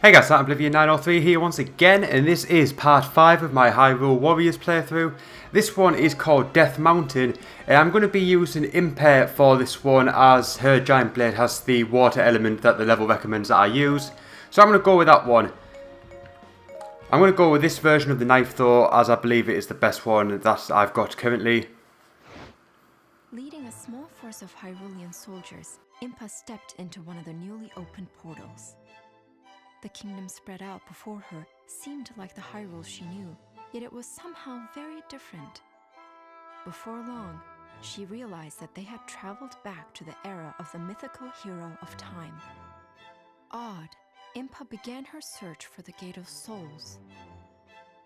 Hey guys, I'm Oblivion903 here once again, and this is part 5 of my Hyrule Warriors playthrough. This one is called Death Mountain, and I'm going to be using Impa for this one as her giant blade has the water element that the level recommends that I use. So I'm going to go with that one. I'm going to go with this version of the knife though, as I believe it is the best one that I've got currently. Leading a small force of Hyrulean soldiers, Impa stepped into one of the newly opened portals. The kingdom spread out before her seemed like the Hyrule she knew, yet it was somehow very different. Before long, she realized that they had traveled back to the era of the mythical hero of time. Awed, Impa began her search for the Gate of Souls.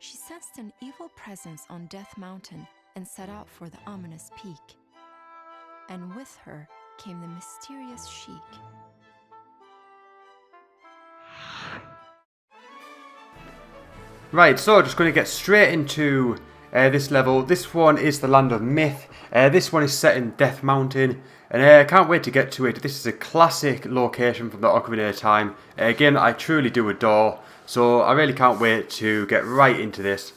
She sensed an evil presence on Death Mountain and set out for the ominous peak. And with her came the mysterious Sheik. Right, so just going to get straight into this level. This one is the Land of Myth. This one is set in Death Mountain, and I can't wait to get to it. This is a classic location from the Ocarina of Time. Again, I truly do adore, so I really can't wait to get right into this.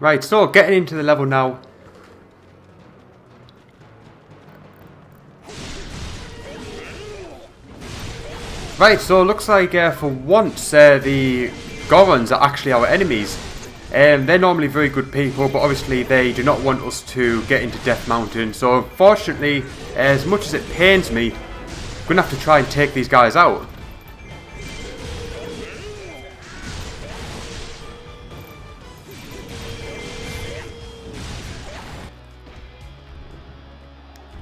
Right, so getting into the level now. Right, so it looks like for once the Gorons are actually our enemies. They're normally very good people, but obviously they do not want us to get into Death Mountain. So unfortunately, as much as it pains me, I'm going to have to try and take these guys out.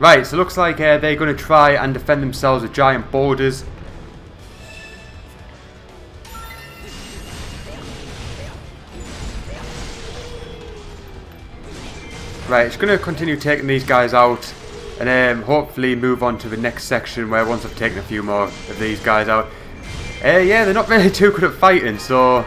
Right, so it looks like they're going to try and defend themselves with giant boulders. Right, it's going to continue taking these guys out, and hopefully move on to the next section where once I've taken a few more of these guys out. Yeah, they're not really too good at fighting, so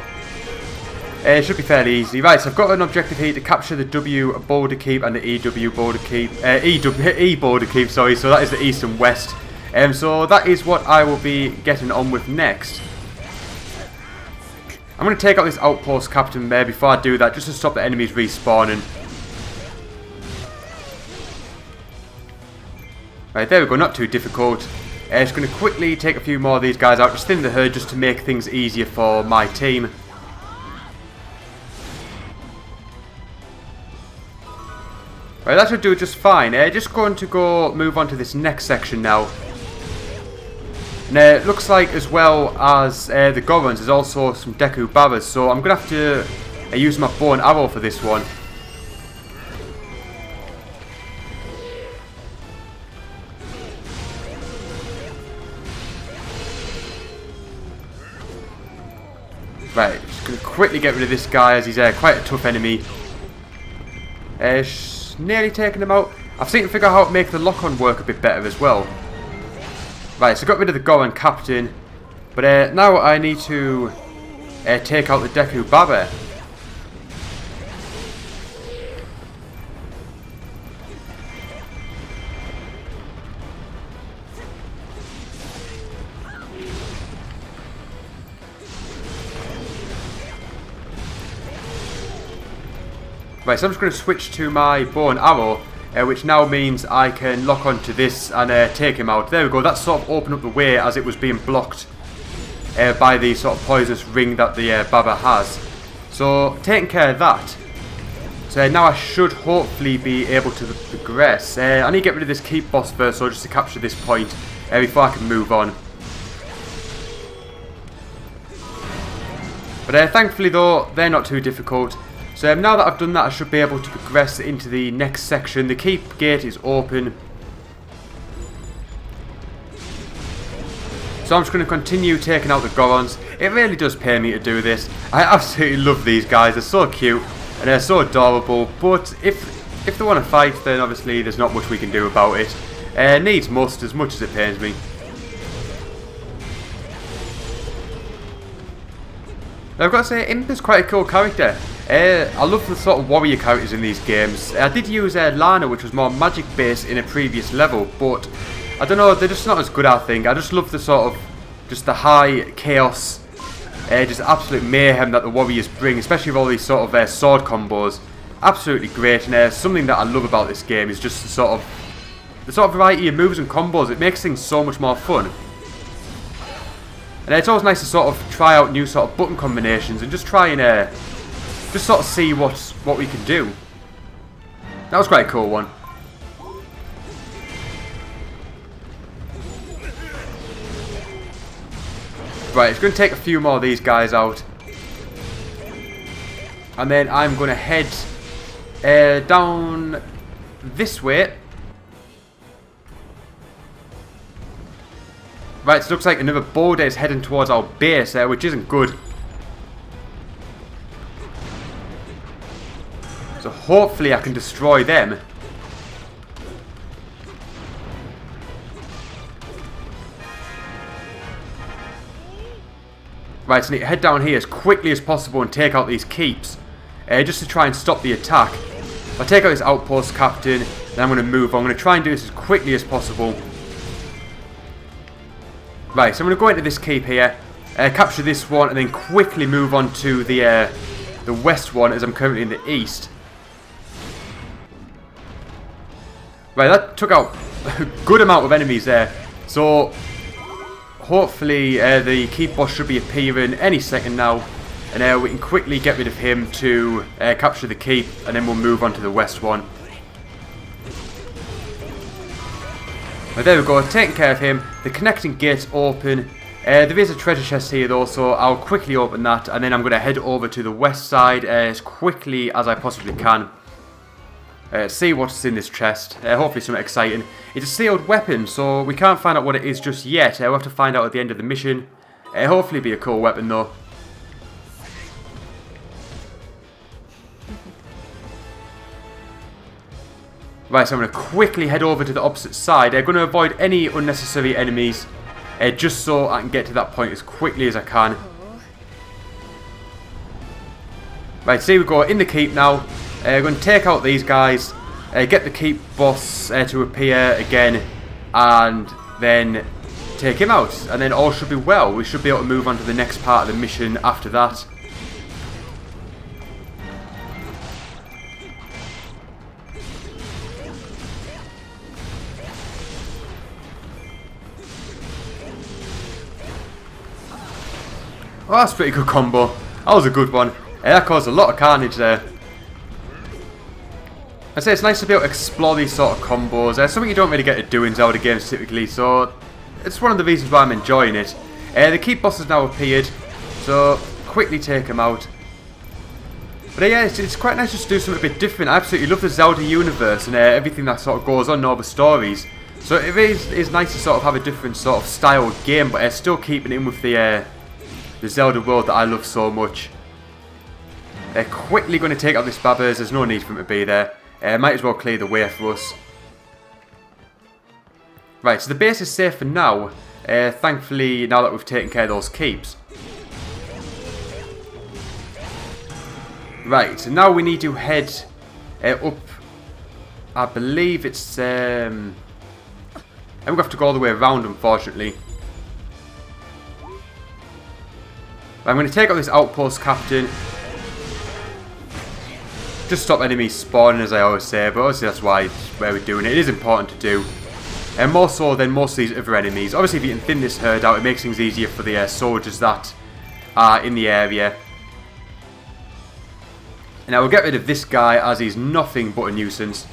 it should be fairly easy. Right, so I've got an objective here to capture the W border keep and the EW border keep. E border keep, sorry, so that is the east and west. So that is what I will be getting on with next. I'm going to take out this outpost captain there before I do that, just to stop the enemies respawning. Right, there we go, not too difficult. Just going to quickly take a few more of these guys out, just thin the herd, just to make things easier for my team. Right, that should do just fine. Just going to go move on to this next section now. And it looks like as well as the Gorons, there's also some Deku Barras, so I'm going to have to use my bow and arrow for this one. Right, just going to quickly get rid of this guy as he's quite a tough enemy. Nearly taken him out. I've seen to figure out how to make the lock-on work a bit better as well. Right, so got rid of the Goron captain. But now I need to take out the Deku Barra. Right, so I'm just going to switch to my bow and arrow. which now means I can lock onto this and take him out. There we go, that sort of opened up the way as it was being blocked by the sort of poisonous ring that the Baba has. So, taking care of that. So now I should hopefully be able to progress. I need to get rid of this keep boss first, so just to capture this point before I can move on. But thankfully though, they're not too difficult. So now that I've done that, I should be able to progress into the next section. The keep gate is open. So I'm just going to continue taking out the Gorons. It really does pay me to do this. I absolutely love these guys. They're so cute and they're so adorable. But if they want to fight, then obviously there's not much we can do about it. Needs must, as much as it pains me. I've got to say, Impa's quite a cool character. I love the sort of warrior characters in these games. I did use Lana, which was more magic based in a previous level, but I don't know, they're just not as good, I think. I just love the sort of, just the high chaos, just absolute mayhem that the warriors bring, especially with all these sort of sword combos. Absolutely great, and something that I love about this game is just the sort of variety of moves and combos. It makes things so much more fun. And it's always nice to sort of try out new sort of button combinations and just try and just sort of see what we can do. That was quite a cool one. Right, it's going to take a few more of these guys out. And then I'm going to head down this way. Right, so it looks like another boulder is heading towards our base, which isn't good. So hopefully I can destroy them. Right, so I need to head down here as quickly as possible and take out these keeps. Just to try and stop the attack. If I take out this outpost captain, then I'm going to move on. I'm going to try and do this as quickly as possible. Right, so I'm going to go into this keep here, capture this one, and then quickly move on to the west one, as I'm currently in the east. Right, that took out a good amount of enemies there. So, hopefully the keep boss should be appearing any second now. And we can quickly get rid of him to capture the keep, and then we'll move on to the west one. Right, there we go, taking care of him. The connecting gate's open. There is a treasure chest here though, so I'll quickly open that, and then I'm going to head over to the west side as quickly as I possibly can. See what's in this chest. Hopefully something exciting. It's a sealed weapon, so we can't find out what it is just yet. We'll have to find out at the end of the mission. Hopefully it'll be a cool weapon though. Right, so I'm going to quickly head over to the opposite side. I'm going to avoid any unnecessary enemies, just so I can get to that point as quickly as I can. Right, so here we go, in the keep now. We're going to take out these guys, get the keep boss to appear again, and then take him out. And then all should be well. We should be able to move on to the next part of the mission after that. Oh, that's a pretty good combo. That was a good one. That caused a lot of carnage there. I'd say it's nice to be able to explore these sort of combos. Something you don't really get to do in Zelda games typically, so it's one of the reasons why I'm enjoying it. The keep boss has now appeared, so quickly take him out. But yeah, it's quite nice just to do something a bit different. I absolutely love the Zelda universe and everything that sort of goes on in all the stories. So it is nice to sort of have a different sort of style game, but still keeping in with the Zelda world that I love so much. Quickly going to take out this Babbers. There's no need for him to be there. Might as well clear the way for us. Right, so the base is safe for now. Thankfully, now that we've taken care of those keeps. Right, so now we need to head up. I believe it's... and we're going to have to go all the way around, unfortunately. I'm going to take out this outpost captain. Just stop enemies spawning, as I always say, but obviously that's why we're doing it. It is important to do. And more so than most of these other enemies. Obviously, if you can thin this herd out, it makes things easier for the soldiers that are in the area. And I will get rid of this guy, as he's nothing but a nuisance.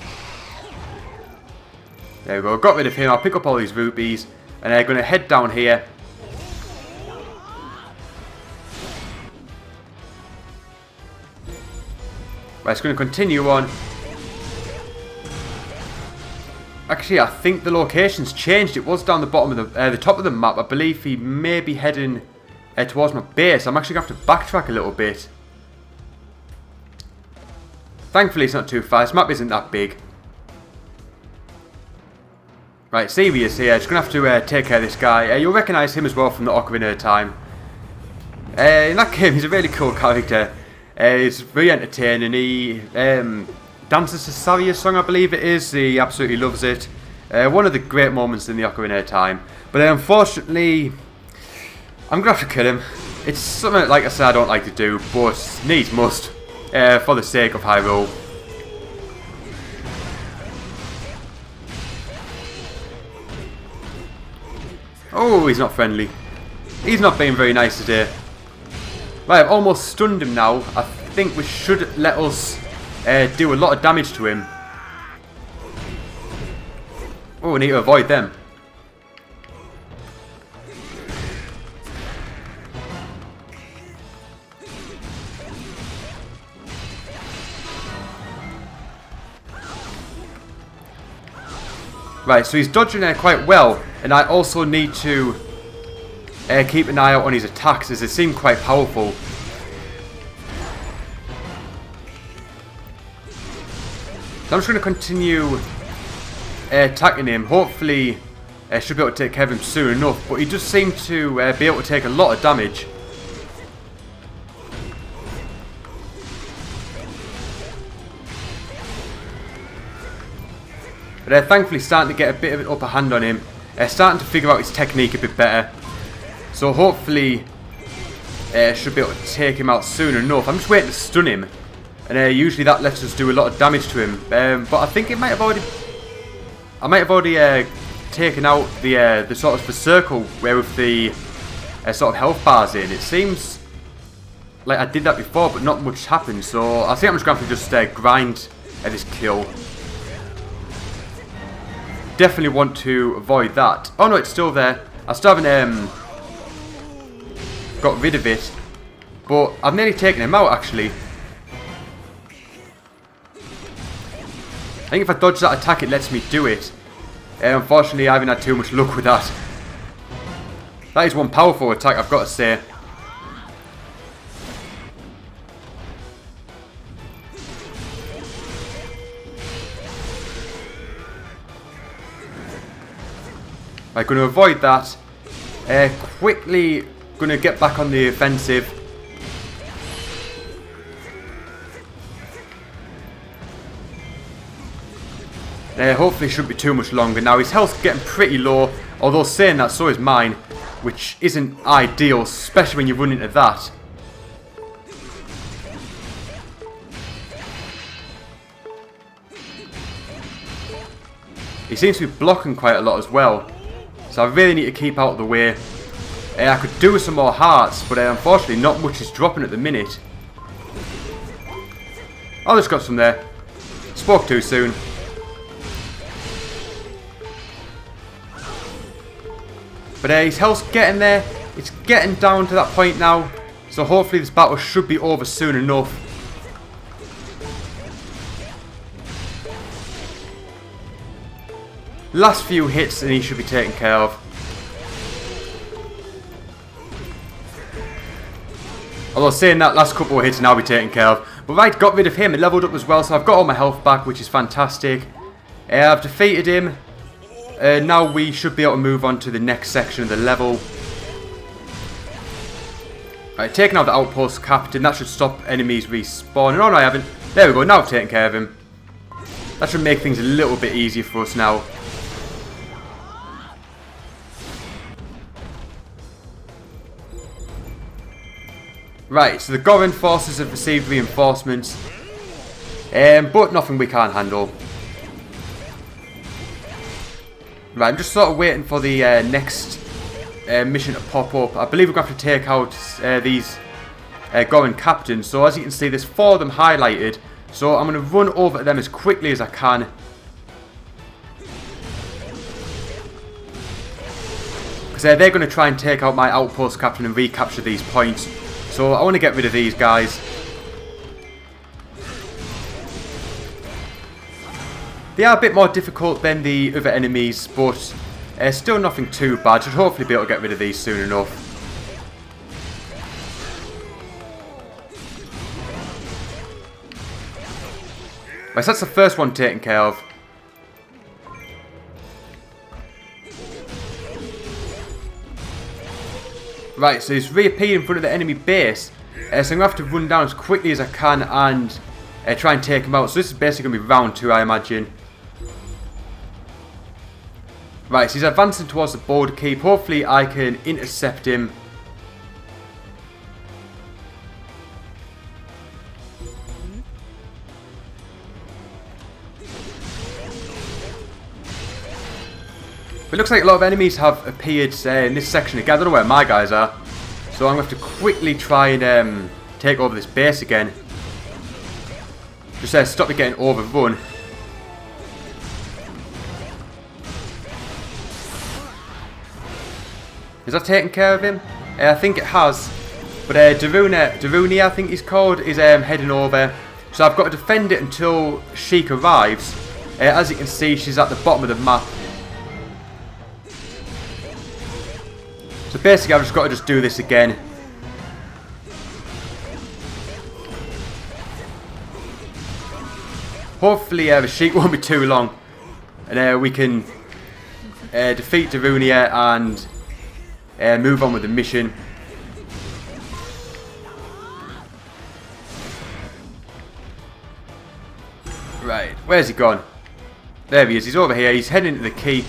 There we go, got rid of him. I'll pick up all these rupees. And I'm going to head down here. Right, it's going to continue on. Actually, I think the location's changed. It was down the bottom of the top of the map. I believe he may be heading towards my base. I'm actually going to have to backtrack a little bit. Thankfully, it's not too far. This map isn't that big. Right, Sevius here. Just going to have to take care of this guy. You'll recognise him as well from the Ocarina of Time. In that game, he's a really cool character. He's very entertaining. He dances to Saria's song, I believe it is. He absolutely loves it. One of the great moments in the Ocarina of Time. But unfortunately, I'm going to have to kill him. It's something, like I said, I don't like to do, but needs must. For the sake of Hyrule. Oh, he's not friendly. He's not being very nice today. Right, I've almost stunned him now. I think we should let us do a lot of damage to him. Oh, we need to avoid them. Right, so he's dodging there quite well, and I also need to keep an eye out on his attacks, as they seem quite powerful. So I'm just going to continue attacking him. Hopefully, I should be able to take care of him soon enough, but he does seem to be able to take a lot of damage. But thankfully starting to get a bit of an upper hand on him. Starting to figure out his technique a bit better. So hopefully should be able to take him out soon enough. I'm just waiting to stun him. And usually that lets us do a lot of damage to him. But I think it might have already... I might have already taken out the sort of the circle where with the sort of health bars in. It seems like I did that before, but not much happened. So I think I'm just going to have to just grind at this kill. Definitely want to avoid that. Oh no, it's still there. I still haven't got rid of it. But I've nearly taken him out, actually. I think if I dodge that attack, it lets me do it. Unfortunately, I haven't had too much luck with that. That is one powerful attack, I've got to say. I'm going to avoid that. Quickly going to get back on the offensive. Hopefully shouldn't be too much longer. Now his health's getting pretty low. Although saying that, so is mine. Which isn't ideal, especially when you run into that. He seems to be blocking quite a lot as well. So I really need to keep out of the way. I could do with some more hearts, but unfortunately not much is dropping at the minute. Oh, just got some there. Spoke too soon. But his health's getting there. It's getting down to that point now. So hopefully this battle should be over soon enough. Last few hits and he should be taken care of. Although saying that, last couple of hits and I'll be taken care of. But right, got rid of him and leveled up as well. So I've got all my health back, which is fantastic. I've defeated him. Now we should be able to move on to the next section of the level. Right, taking out the outpost captain. That should stop enemies respawning. Oh no, I haven't. There we go, now I've taken care of him. That should make things a little bit easier for us now. Right, so the Goron forces have received reinforcements. But nothing we can't handle. Right, I'm just sort of waiting for the next mission to pop up. I believe we're going to have to take out these Goron captains. So as you can see, there's 4 of them highlighted. So I'm going to run over to them as quickly as I can. Because they're going to try and take out my outpost captain and recapture these points. So I want to get rid of these guys. They are a bit more difficult than the other enemies, but still nothing too bad. Should hopefully be able to get rid of these soon enough. Right, so that's the first one taken care of. Right, so he's reappeared in front of the enemy base. So I'm going to have to run down as quickly as I can and try and take him out. So this is basically going to be round 2, I imagine. Right, so he's advancing towards the border keep. Hopefully I can intercept him. But it looks like a lot of enemies have appeared in this section again. I don't know where my guys are. So I'm going to have to quickly try and take over this base again. Just stop me getting overrun. Is that taking care of him? I think it has. But Daruni, I think he's called, is heading over. So I've got to defend it until Sheik arrives. As you can see, she's at the bottom of the map. So basically I've just got to do this again. Hopefully the Sheik won't be too long. And we can defeat Darunia and move on with the mission. Right, where's he gone? There he is, he's over here, he's heading to the keep.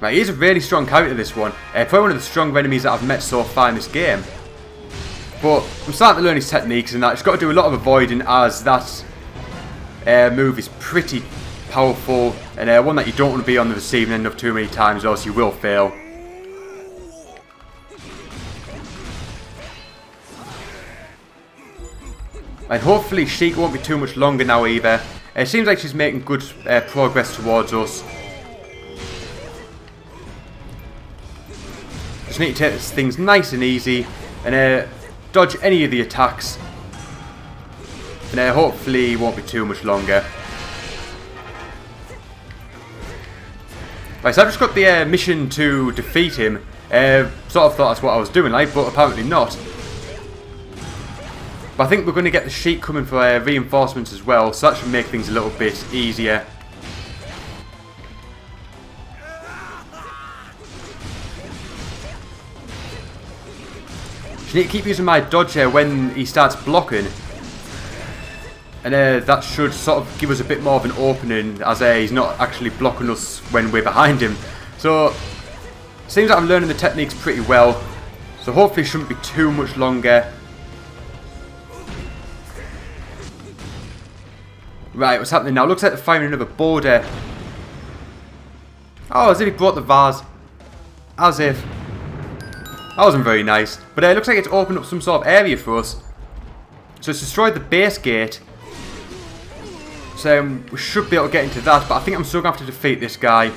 Right, he's a really strong character, this one. Probably one of the stronger enemies that I've met so far in this game. But I'm starting to learn his techniques and that. He's got to do a lot of avoiding, as that move is pretty powerful. And one that you don't want to be on the receiving end of too many times, or else you will fail. And hopefully Sheik won't be too much longer now either. It seems like she's making good progress towards us. Just need to take things nice and easy and dodge any of the attacks. And hopefully it won't be too much longer. Right, so I've just got the mission to defeat him. Sort of thought that's what I was doing, like, but apparently not. But I think we're going to get the Sheik coming for reinforcements as well, so that should make things a little bit easier. I need to keep using my dodge when he starts blocking. And that should sort of give us a bit more of an opening, as he's not actually blocking us when we're behind him. So, seems like I'm learning the techniques pretty well. So hopefully it shouldn't be too much longer. Right, what's happening now? Looks like they're firing another border. Oh, as if he brought the vase. As if. That wasn't very nice. But it looks like it's opened up some sort of area for us. So it's destroyed the base gate. So we should be able to get into that. But I think I'm still going to have to defeat this guy.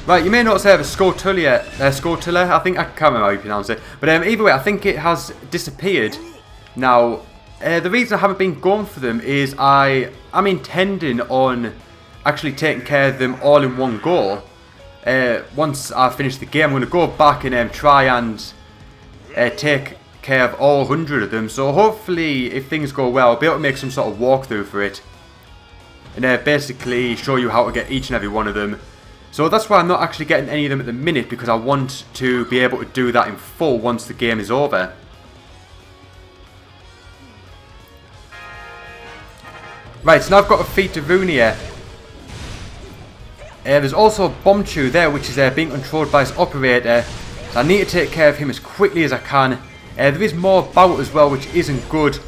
Right, you may notice I have a Scortilla, I think, I can't remember how you pronounce it. But either way, I think it has disappeared. Now, the reason I haven't been going for them is I am intending on actually taking care of them all in one go. Once I finish the game, I'm going to go back and try and take care of all 100 of them. So hopefully, if things go well, I'll be able to make some sort of walkthrough for it. And basically show you how to get each and every one of them. So that's why I'm not actually getting any of them at the minute, because I want to be able to do that in full once the game is over. Right, so now I've got to defeat Darunia. There's also Bombchu there, which is being controlled by his operator. So I need to take care of him as quickly as I can. There is more Bout as well, which isn't good.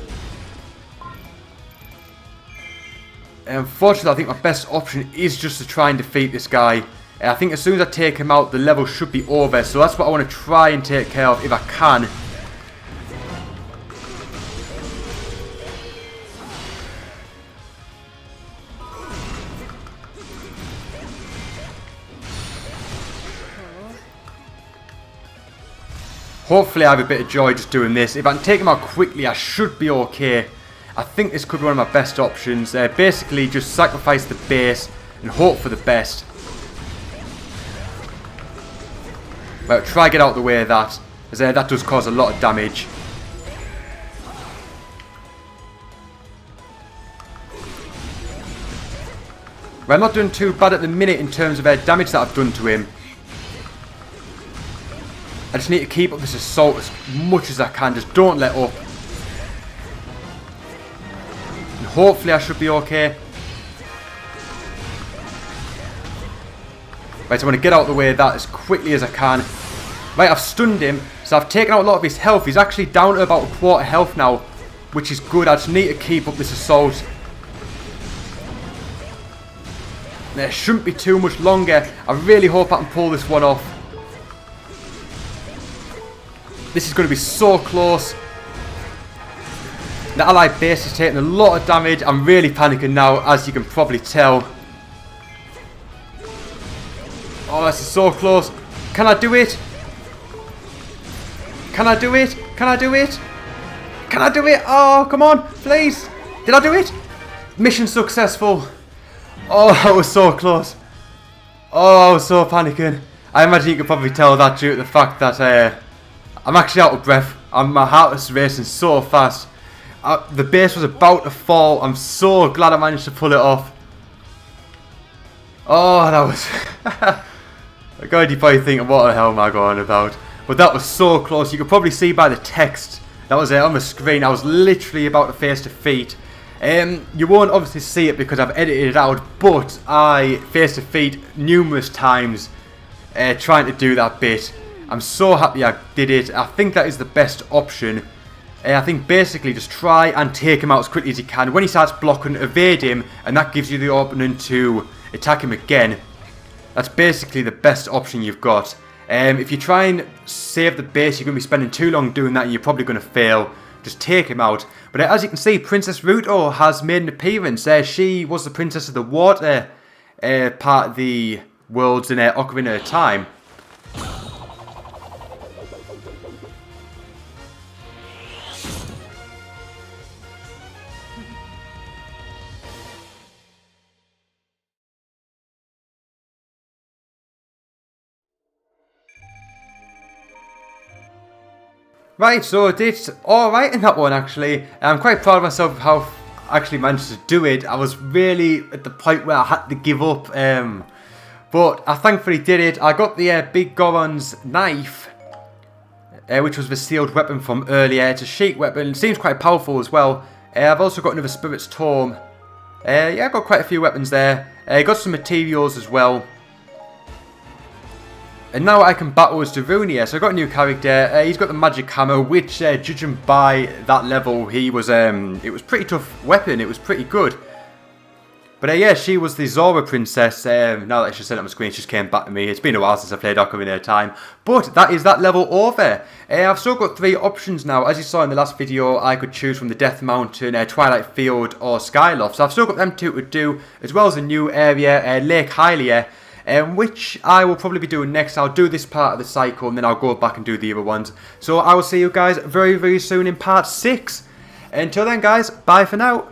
Unfortunately, I think my best option is just to try and defeat this guy. I think as soon as I take him out, the level should be over. So that's what I want to try and take care of if I can. Hopefully I have a bit of joy just doing this. If I can take him out quickly, I should be okay. I think this could be one of my best options. Basically, just sacrifice the base and hope for the best. Well, try to get out of the way of that, as that does cause a lot of damage. Well, I'm not doing too bad at the minute in terms of damage that I've done to him. I just need to keep up this assault as much as I can. Just don't let up. And hopefully I should be okay. Right, I want to get out of the way of that as quickly as I can. Right, I've stunned him. So I've taken out a lot of his health. He's actually down to about a quarter health now, which is good. I just need to keep up this assault. There shouldn't be too much longer. I really hope I can pull this one off. This is going to be so close. The allied base is taking a lot of damage. I'm really panicking now, as you can probably tell. Oh, this is so close. Can I do it? Can I do it? Can I do it? Can I do it? Oh, come on, please. Did I do it? Mission successful. Oh, that was so close. Oh, I was so panicking. I imagine you could probably tell that due to the fact that I'm actually out of breath. My heart is racing so fast. The base was about to fall. I'm so glad I managed to pull it off. Oh, that was... God, you're probably thinking, what the hell am I going about? But that was so close. You could probably see by the text that was on the screen. I was literally about to face defeat. You won't obviously see it because I've edited it out, but I face defeat numerous times trying to do that bit. I'm so happy I did it. I think that is the best option. I think basically just try and take him out as quickly as you can. When he starts blocking, evade him, and that gives you the opening to attack him again. That's basically the best option you've got. If you try and save the base, you're going to be spending too long doing that and you're probably going to fail. Just take him out. But as you can see, Princess Ruto has made an appearance. She was the Princess of the Water part of the worlds in Ocarina of Time. Right, so I did alright in that one actually. I'm quite proud of myself of how I actually managed to do it. I was really at the point where I had to give up. But I thankfully did it. I got the big Goron's knife, which was the sealed weapon from earlier. It's a sheet weapon. It seems quite powerful as well. I've also got another Spirit's Tome. Yeah, I've got quite a few weapons there. Got some materials as well. And now I can battle as Darunia. So I've got a new character. He's got the magic hammer, which, judging by that level, he was it was pretty tough weapon. It was pretty good. But yeah, she was the Zora princess. Now that she's set up on the screen, she just came back to me. It's been a while since I played Ocarina of Time. But that is that level over. I've still got 3 options now. As you saw in the last video, I could choose from the Death Mountain, Twilight Field, or Skyloft. So I've still got them 2 to do, as well as a new area, Lake Hylia. Which I will probably be doing next. I'll do this part of the cycle and then I'll go back and do the other ones. So I will see you guys very, very soon in part 6. Until then guys, bye for now.